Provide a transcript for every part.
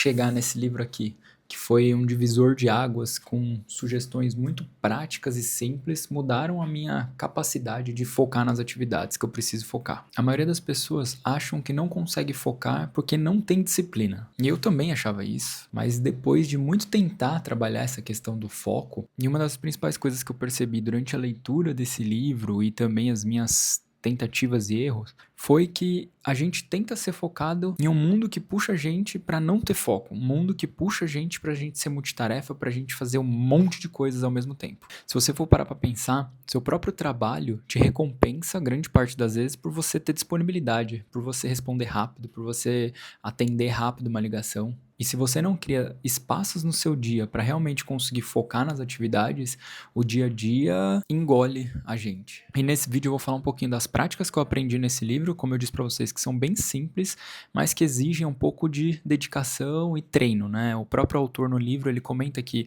chegar nesse livro aqui, que foi um divisor de águas com sugestões muito práticas e simples, mudaram a minha capacidade de focar nas atividades que eu preciso focar. A maioria das pessoas acham que não consegue focar porque não tem disciplina. E eu também achava isso, mas depois de muito tentar trabalhar essa questão do foco, e uma das principais coisas que eu percebi durante a leitura desse livro e também as minhas tentativas e erros, foi que a gente tenta ser focado em um mundo que puxa a gente para não ter foco, um mundo que puxa a gente pra gente ser multitarefa, pra gente fazer um monte de coisas ao mesmo tempo. Se você for parar para pensar, seu próprio trabalho te recompensa grande parte das vezes por você ter disponibilidade, por você responder rápido, por você atender rápido uma ligação. E se você não cria espaços no seu dia para realmente conseguir focar nas atividades, o dia a dia engole a gente. E nesse vídeo eu vou falar um pouquinho das práticas que eu aprendi nesse livro, como eu disse para vocês, que são bem simples, mas que exigem um pouco de dedicação e treino, né? O próprio autor no livro, ele comenta que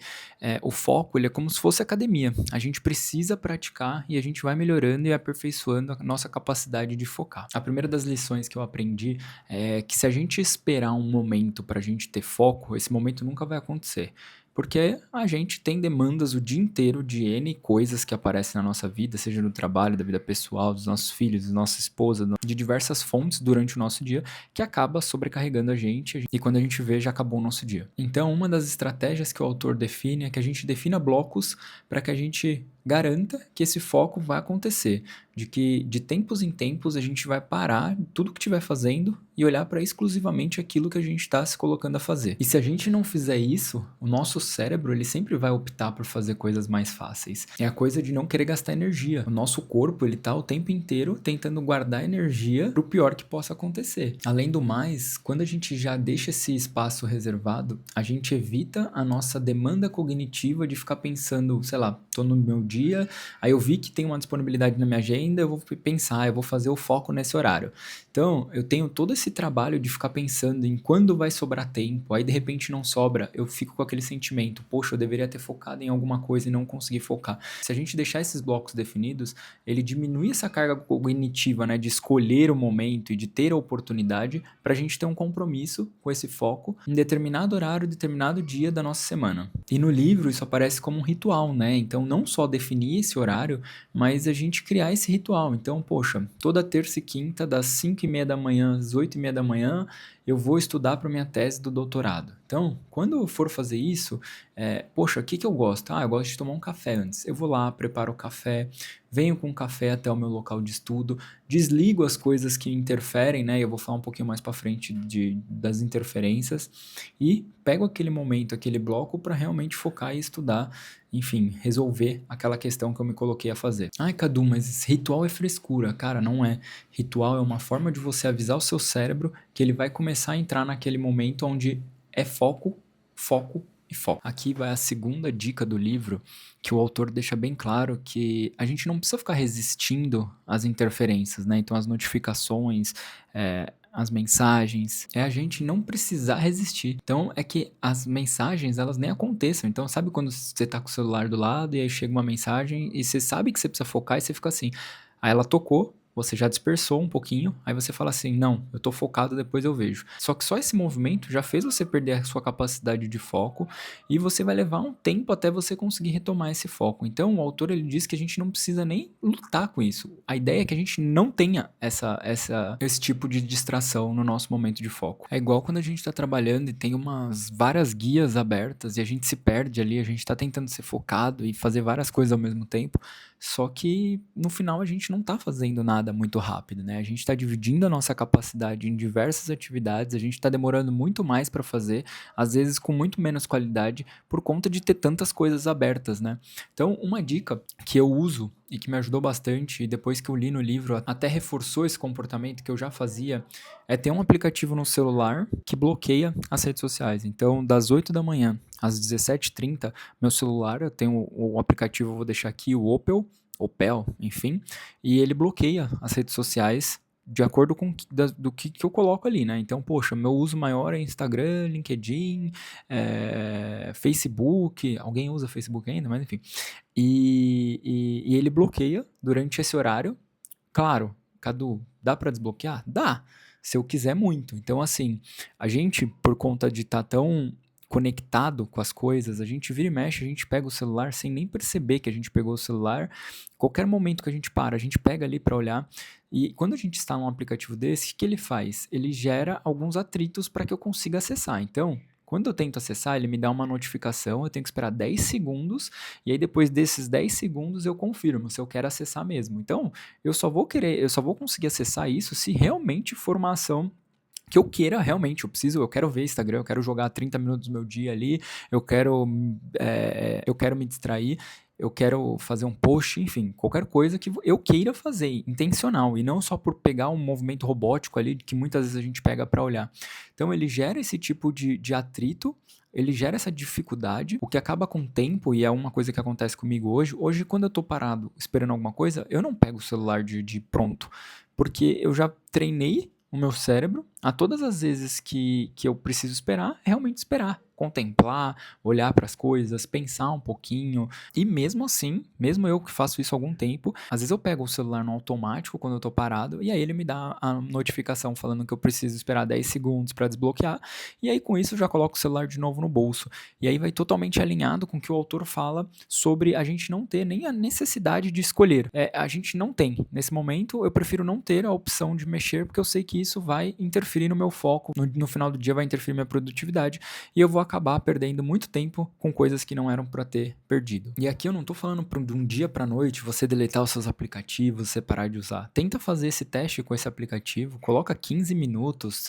o foco ele é como se fosse academia. A gente precisa praticar e a gente vai melhorando e aperfeiçoando a nossa capacidade de focar. A primeira das lições que eu aprendi é que se a gente esperar um momento para a gente ter foco, esse momento nunca vai acontecer. Porque a gente tem demandas o dia inteiro de N coisas que aparecem na nossa vida, seja no trabalho, da vida pessoal, dos nossos filhos, da nossa esposa, de diversas fontes durante o nosso dia, que acaba sobrecarregando a gente e quando a gente vê já acabou o nosso dia. Então, uma das estratégias que o autor define é que a gente defina blocos para que a gente garanta que esse foco vai acontecer, de que de tempos em tempos a gente vai parar tudo que estiver fazendo e olhar para exclusivamente aquilo que a gente está se colocando a fazer. E se a gente não fizer isso, o nosso cérebro ele sempre vai optar por fazer coisas mais fáceis. É a coisa de não querer gastar energia. O nosso corpo ele tá o tempo inteiro tentando guardar energia para o pior que possa acontecer. Além do mais, quando a gente já deixa esse espaço reservado, a gente evita a nossa demanda cognitiva de ficar pensando, sei lá, tô no meu dia, aí eu vi que tem uma disponibilidade na minha agenda, eu vou pensar, eu vou fazer o foco nesse horário. Então, eu tenho todo esse trabalho de ficar pensando em quando vai sobrar tempo, aí de repente não sobra, eu fico com aquele sentimento, poxa, eu deveria ter focado em alguma coisa e não consegui focar. Se a gente deixar esses blocos definidos, ele diminui essa carga cognitiva, né, de escolher o momento e de ter a oportunidade para a gente ter um compromisso com esse foco em determinado horário, determinado dia da nossa semana. E no livro isso aparece como um ritual, né? Então não só definir esse horário, mas a gente criar esse ritual. Então, poxa, toda terça e quinta, das 5:30 da manhã às 8:30 da manhã, eu vou estudar para minha tese do doutorado. Então, quando eu for fazer isso, poxa, o que eu gosto? Ah, eu gosto de tomar um café antes. Eu vou lá, preparo o café, venho com o café até o meu local de estudo, desligo as coisas que interferem, né? Eu vou falar um pouquinho mais para frente das interferências e pego aquele momento, aquele bloco para realmente focar e estudar, enfim, resolver aquela questão que eu me coloquei a fazer. Ai, Cadu, mas esse ritual é frescura. Cara, não é. Ritual é uma forma de você avisar o seu cérebro que ele vai começar a entrar naquele momento onde é foco, foco e foco. Aqui vai a segunda dica do livro, que o autor deixa bem claro que a gente não precisa ficar resistindo às interferências, né? Então, as notificações, as mensagens, é a gente não precisar resistir. Então, é que as mensagens, elas nem aconteçam. Então, sabe quando você tá com o celular do lado e aí chega uma mensagem e você sabe que você precisa focar e você fica assim, aí ela tocou, você já dispersou um pouquinho, aí você fala assim, não, eu tô focado, depois eu vejo. Só que só esse movimento já fez você perder a sua capacidade de foco e você vai levar um tempo até você conseguir retomar esse foco. Então, o autor ele diz que a gente não precisa nem lutar com isso. A ideia é que a gente não tenha esse tipo de distração no nosso momento de foco. É igual quando a gente tá trabalhando e tem várias guias abertas e a gente se perde ali, a gente tá tentando ser focado e fazer várias coisas ao mesmo tempo, só que no final a gente não tá fazendo nada muito rápido, né? A gente tá dividindo a nossa capacidade em diversas atividades, a gente tá demorando muito mais para fazer, às vezes com muito menos qualidade, por conta de ter tantas coisas abertas, né? Então, uma dica que eu uso e que me ajudou bastante, e depois que eu li no livro até reforçou esse comportamento que eu já fazia, é ter um aplicativo no celular que bloqueia as redes sociais. Então, das 8 da manhã às 17:30, meu celular, eu tenho o aplicativo, eu vou deixar aqui, o Opel, enfim, e ele bloqueia as redes sociais de acordo com do que eu coloco ali, né? Então, poxa, meu uso maior é Instagram, LinkedIn, Facebook. Alguém usa Facebook ainda? Mas enfim. E ele bloqueia durante esse horário. Claro, Cadu, dá para desbloquear? Dá. se eu quiser muito. Então, assim, a gente, por conta de estar tão conectado com as coisas, a gente vira e mexe, a gente pega o celular sem nem perceber que a gente pegou o celular. Qualquer momento que a gente para, a gente pega ali para olhar. E quando a gente instala um aplicativo desse, o que ele faz? Ele gera alguns atritos para que eu consiga acessar. Então, quando eu tento acessar, ele me dá uma notificação, eu tenho que esperar 10 segundos, e aí depois desses 10 segundos eu confirmo se eu quero acessar mesmo. Então, eu só vou conseguir acessar isso se realmente for uma ação que eu queira realmente, eu quero ver Instagram, eu quero jogar 30 minutos do meu dia ali, eu quero me distrair, eu quero fazer um post, enfim, qualquer coisa que eu queira fazer, intencional, e não só por pegar um movimento robótico ali, que muitas vezes a gente pega para olhar. Então ele gera esse tipo de atrito, ele gera essa dificuldade, o que acaba com o tempo, e é uma coisa que acontece comigo hoje. Hoje, quando eu tô parado esperando alguma coisa, eu não pego o celular de pronto, porque eu já treinei o meu cérebro a todas as vezes que eu preciso esperar, realmente esperar, contemplar, olhar para as coisas, pensar um pouquinho. E mesmo assim, mesmo eu que faço isso há algum tempo, às vezes eu pego o celular no automático quando eu tô parado, e aí ele me dá a notificação falando que eu preciso esperar 10 segundos para desbloquear, e aí com isso eu já coloco o celular de novo no bolso. E aí vai totalmente alinhado com o que o autor fala sobre a gente não ter nem a necessidade de escolher. A gente não tem. Nesse momento, eu prefiro não ter a opção de mexer, porque eu sei que isso vai interferir no meu foco, no final do dia vai interferir na minha produtividade, e eu vou acabar perdendo muito tempo com coisas que não eram para ter perdido. E aqui eu não tô falando de um dia para noite você deletar os seus aplicativos, você parar de usar. Tenta fazer esse teste com esse aplicativo, coloca 15 minutos,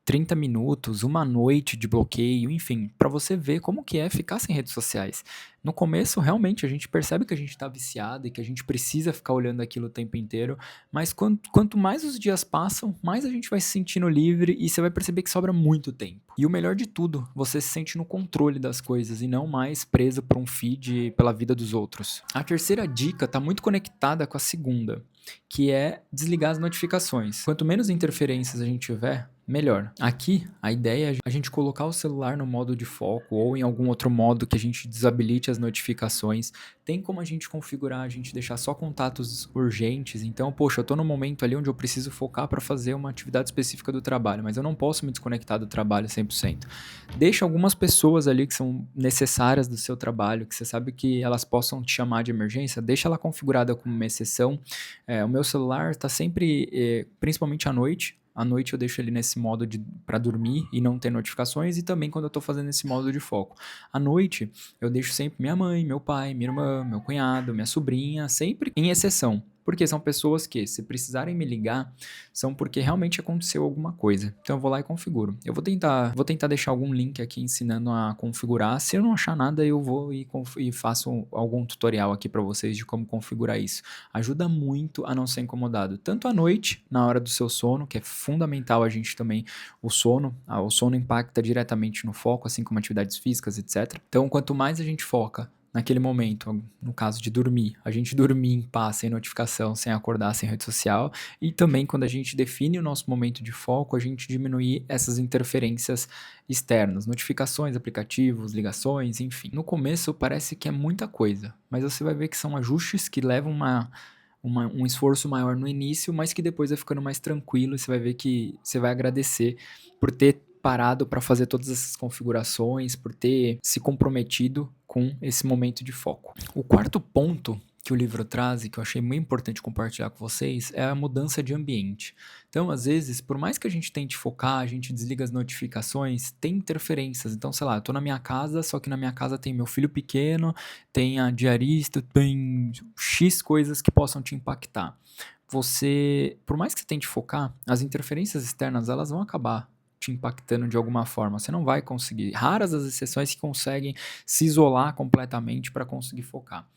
30 minutos, uma noite de bloqueio, enfim, para você ver como que é ficar sem redes sociais. No começo, realmente, a gente percebe que a gente está viciado e que a gente precisa ficar olhando aquilo o tempo inteiro, mas quanto mais os dias passam, mais a gente vai se sentindo livre e você vai perceber que sobra muito tempo. E o melhor de tudo, você se sente no controle das coisas e não mais preso por um feed pela vida dos outros. A terceira dica está muito conectada com a segunda, que é desligar as notificações. Quanto menos interferências a gente tiver, melhor. Aqui, a ideia é a gente colocar o celular no modo de foco ou em algum outro modo que a gente desabilite as notificações. Tem como a gente configurar, a gente deixar só contatos urgentes. Então, poxa, eu tô no momento ali onde eu preciso focar para fazer uma atividade específica do trabalho, mas eu não posso me desconectar do trabalho 100%. Deixa algumas pessoas ali que são necessárias do seu trabalho, que você sabe que elas possam te chamar de emergência, deixa ela configurada como uma exceção. O meu celular está sempre, principalmente à noite. À noite eu deixo ele nesse modo para dormir e não ter notificações, e também quando eu estou fazendo esse modo de foco. À noite eu deixo sempre minha mãe, meu pai, minha irmã, meu cunhado, minha sobrinha, sempre em exceção. Porque são pessoas que, se precisarem me ligar, são porque realmente aconteceu alguma coisa. Então eu vou lá e configuro. Eu vou tentar deixar algum link aqui ensinando a configurar. Se eu não achar nada, eu vou e faço algum tutorial aqui para vocês de como configurar isso. Ajuda muito a não ser incomodado. Tanto à noite, na hora do seu sono, que é fundamental a gente também, o sono impacta diretamente no foco, assim como atividades físicas, etc. Então, quanto mais a gente foca naquele momento, no caso de dormir, a gente dormir em paz, sem notificação, sem acordar, sem rede social, e também quando a gente define o nosso momento de foco, a gente diminuir essas interferências externas, notificações, aplicativos, ligações, enfim. No começo parece que é muita coisa, mas você vai ver que são ajustes que levam um esforço maior no início, mas que depois vai ficando mais tranquilo, e você vai ver que você vai agradecer por ter parado para fazer todas essas configurações, por ter se comprometido com esse momento de foco. O quarto ponto que o livro traz e que eu achei muito importante compartilhar com vocês é a mudança de ambiente. Então, às vezes, por mais que a gente tente focar, a gente desliga as notificações, tem interferências. Então, sei lá, eu tô na minha casa, só que na minha casa tem meu filho pequeno, tem a diarista, tem X coisas que possam te impactar. Por mais que você tente focar, as interferências externas, elas vão acabar te impactando de alguma forma. Você não vai conseguir. Raras as exceções que conseguem se isolar completamente para conseguir focar.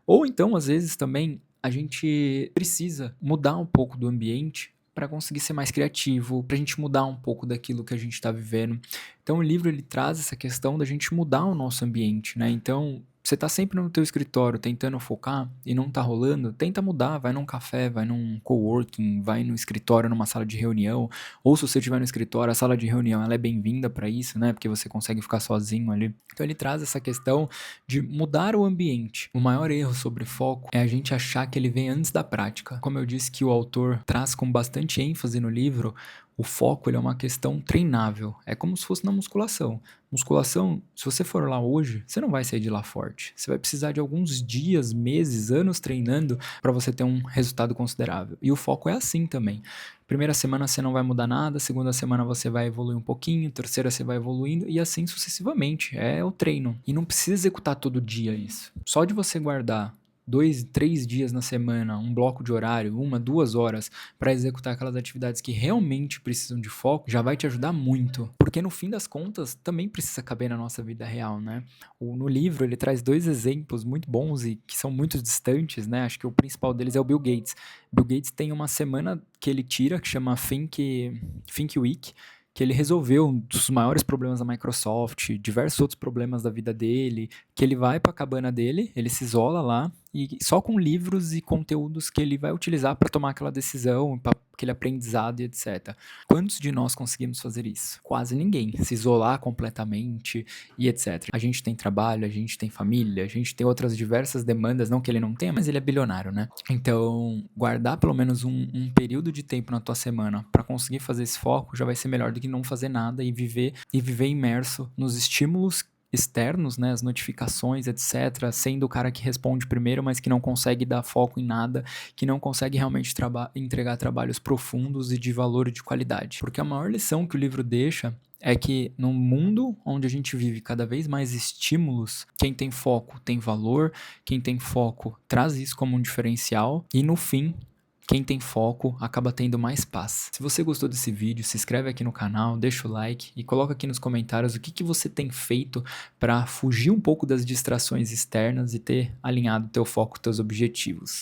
Ou então, às vezes, também a gente precisa mudar um pouco do ambiente para conseguir ser mais criativo, para a gente mudar um pouco daquilo que a gente está vivendo. Então, o livro ele traz essa questão da gente mudar o nosso ambiente, né? Então, você tá sempre no teu escritório tentando focar e não tá rolando, tenta mudar, vai num café, vai num coworking, vai no escritório, numa sala de reunião, ou se você estiver no escritório, a sala de reunião ela é bem-vinda para isso, né? Porque você consegue ficar sozinho ali. Então ele traz essa questão de mudar o ambiente. O maior erro sobre foco é a gente achar que ele vem antes da prática. Como eu disse que o autor traz com bastante ênfase no livro, o foco ele é uma questão treinável. É como se fosse na musculação. Musculação, se você for lá hoje, você não vai sair de lá forte. Você vai precisar de alguns dias, meses, anos treinando para você ter um resultado considerável. E o foco é assim também. Primeira semana você não vai mudar nada, segunda semana você vai evoluir um pouquinho, terceira você vai evoluindo e assim sucessivamente. É o treino. E não precisa executar todo dia isso. Só de você guardar 2, 3 dias na semana, um bloco de horário, 1, 2 horas, para executar aquelas atividades que realmente precisam de foco, já vai te ajudar muito. Porque no fim das contas, também precisa caber na nossa vida real, né? No livro, ele traz 2 exemplos muito bons e que são muito distantes, né? Acho que o principal deles é o Bill Gates. Bill Gates tem uma semana que ele tira, que chama Think Week, que ele resolveu um dos maiores problemas da Microsoft, diversos outros problemas da vida dele, que ele vai para a cabana dele, ele se isola lá, e só com livros e conteúdos que ele vai utilizar para tomar aquela decisão, para aquele aprendizado e etc. Quantos de nós conseguimos fazer isso? Quase ninguém. Se isolar completamente e etc. A gente tem trabalho, a gente tem família, a gente tem outras diversas demandas, não que ele não tenha, mas ele é bilionário, né? Então, guardar pelo menos um período de tempo na tua semana para conseguir fazer esse foco já vai ser melhor do que não fazer nada e viver imerso nos estímulos externos, né, as notificações, etc, sendo o cara que responde primeiro, mas que não consegue dar foco em nada, que não consegue realmente entregar trabalhos profundos e de valor e de qualidade. Porque a maior lição que o livro deixa é que no mundo onde a gente vive cada vez mais estímulos, quem tem foco tem valor, quem tem foco traz isso como um diferencial e no fim quem tem foco acaba tendo mais paz. Se você gostou desse vídeo, se inscreve aqui no canal, deixa o like e coloca aqui nos comentários o que você tem feito para fugir um pouco das distrações externas e ter alinhado teu foco com teus objetivos.